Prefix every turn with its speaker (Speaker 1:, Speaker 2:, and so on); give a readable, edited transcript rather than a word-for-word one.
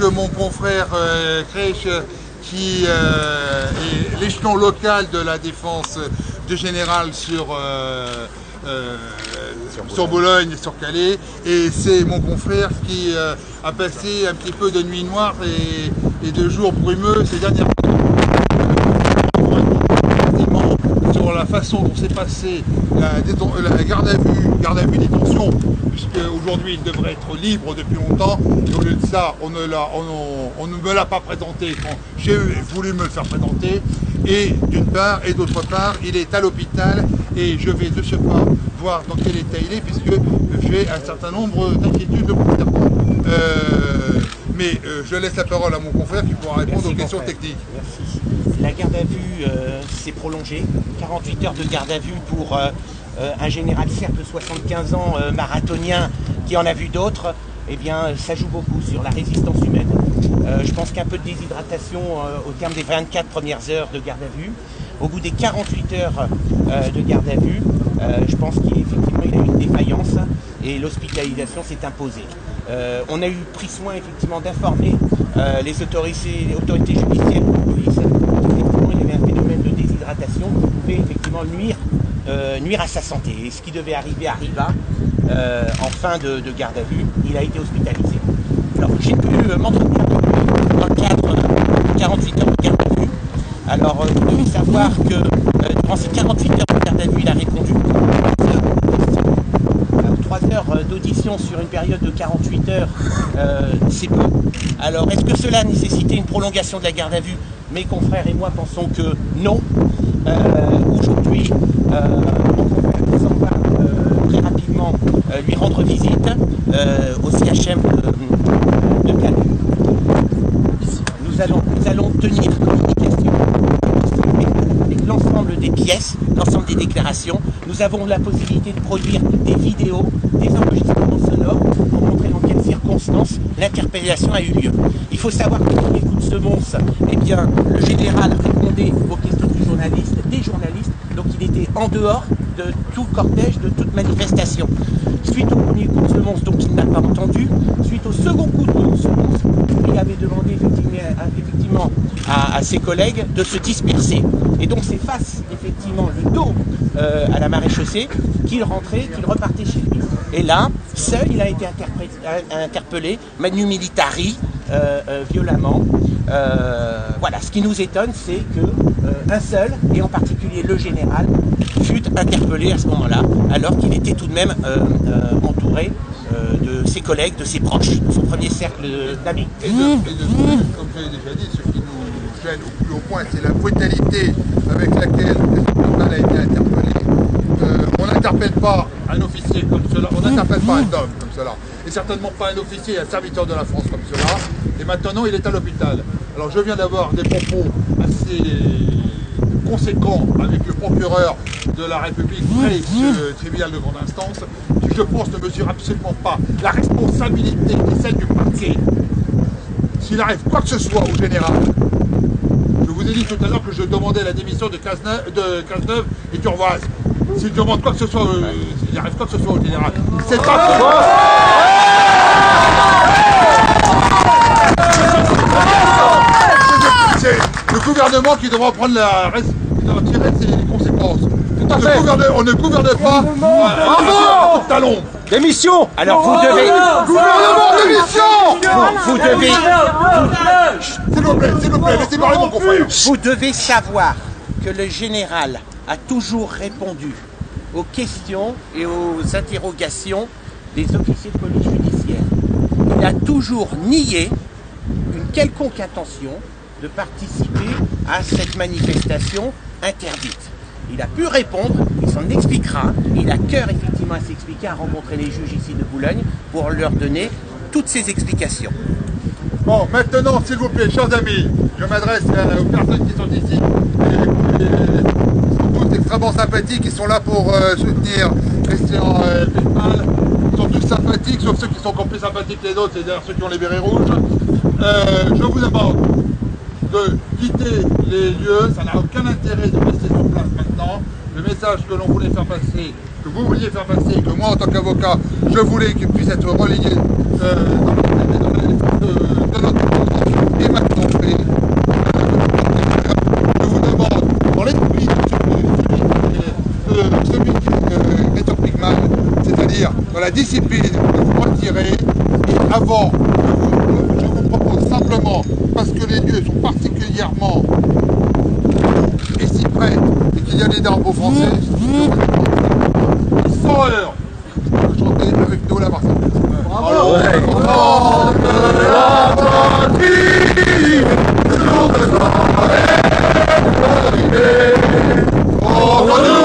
Speaker 1: que mon confrère Krech, qui est l'échelon local de la défense de Général sur Boulogne et sur Calais, et c'est mon confrère qui a passé un petit peu de nuit noire et de jours brumeux ces dernières sur la façon dont s'est passée la garde à vue détention, puisque aujourd'hui il devrait être libre depuis longtemps, et au lieu de ça on ne me l'a pas présenté quand j'ai voulu me le faire présenter, et d'une part, et d'autre part, il est à l'hôpital et je vais de ce pas voir dans quel état il est, puisque j'ai un certain nombre d'inquiétudes concernant. Mais je laisse la parole à mon confrère qui pourra répondre aux questions techniques.
Speaker 2: Merci. La garde à vue s'est prolongée, 48 heures de garde à vue pour un général certes de 75 ans marathonien qui en a vu d'autres. Eh bien, ça joue beaucoup sur la résistance humaine. Je pense qu'un peu de déshydratation au terme des 24 premières heures de garde à vue. Au bout des 48 heures de garde à vue, je pense qu'effectivement il a eu une défaillance et l'hospitalisation s'est imposée. On a pris soin effectivement d'informer les autorités judiciaires de police. Effectivement, il y avait un phénomène de déshydratation qui pouvait effectivement nuire à sa santé. Et ce qui devait arriver arriva. En fin de garde à vue, il a été hospitalisé. Alors j'ai pu m'entretenir dans le cadre de 48 heures de garde à vue. Alors vous devez savoir que durant ces 48 heures de garde à vue, il a répondu 3 heures d'audition sur une période de 48 heures, c'est peu. Alors est-ce que cela nécessitait une prolongation de la garde à vue? Mes confrères et moi pensons que non. Aujourd'hui, mon confrère s'en va très rapidement lui rendre visite au CHM de Calais. Nous allons tenir communication avec l'ensemble des pièces, l'ensemble des déclarations. Nous avons la possibilité de produire des vidéos, des enregistrements sonores pour montrer dans quelles circonstances l'interpellation a eu lieu. Il faut savoir que dans les coups de semonce, eh bien, le général répondait aux questions des journalistes, donc il était en dehors de tout cortège, de toute manifestation. Suite au premier coup de semonce, donc il n'a pas entendu. Suite au second coup de semonce, il avait demandé effectivement à ses collègues de se disperser. Et donc c'est face effectivement le dos à la maréchaussée qu'il rentrait, qu'il repartait chez lui. Et là, seul, il a été interpellé, manu militari, violemment. Voilà, ce qui nous étonne, c'est qu'un seul, et en particulier le général, fut interpellé à ce moment-là, alors qu'il était tout de même entouré de ses collègues, de ses proches, de son premier cercle d'amis.
Speaker 1: Et comme je l'ai déjà dit, ce qui nous gêne au plus haut point, c'est la brutalité avec laquelle ce journal a été interpellé. On n'interpelle pas un officier comme cela, on n'interpelle pas un homme comme cela, et certainement pas un officier et un serviteur de la France comme cela, et maintenant il est à l'hôpital. Alors je viens d'avoir des propos assez conséquents avec le procureur de la République près du tribunal de grande instance, qui je pense ne mesure absolument pas la responsabilité qui est celle du parquet. S'il arrive quoi que ce soit au général, je vous ai dit tout à l'heure que je demandais la démission de Cazeneuve et Turvoise. S'il demande quoi que ce soit, s'il arrive quoi que ce soit au général, c'est pas c'est le gouvernement qui devra prendre tirer ses conséquences. On ne gouverne pas à talon.
Speaker 2: Démission. Alors vous devez...
Speaker 1: Gouvernement, démission.
Speaker 2: Vous devez...
Speaker 1: S'il vous plaît, laissez parler mon confrère.
Speaker 2: Vous devez savoir que le général a toujours répondu aux questions et aux interrogations des officiers de police judiciaire. Il a toujours nié une quelconque intention de participer à cette manifestation interdite. Il a pu répondre, il s'en expliquera, il a cœur effectivement à s'expliquer, à rencontrer les juges ici de Boulogne pour leur donner toutes ces explications.
Speaker 1: Bon, maintenant, s'il vous plaît, chers amis, je m'adresse aux personnes qui sont ici. Ils sont tous extrêmement sympathiques, ils sont là pour soutenir Christian Pépal. Ils sont tous sympathiques, sauf ceux qui sont encore plus sympathiques que les autres, c'est-à-dire ceux qui ont les bérets rouges. Je vous demande de quitter les lieux, ça n'a aucun intérêt de rester sur place maintenant. Le message que l'on voulait faire passer, que vous vouliez faire passer, que moi en tant qu'avocat, je voulais qu'il puisse être relayé dans les de notre celui qui est au Pygmal, c'est-à-dire dans la discipline de vous retirer. Et avant, je vous propose simplement, parce que les lieux sont particulièrement et si près, et qu'il y a des drapeaux français, ils sont à l'heure de chanter avec nous la Marseillaise. Bravo! Oh,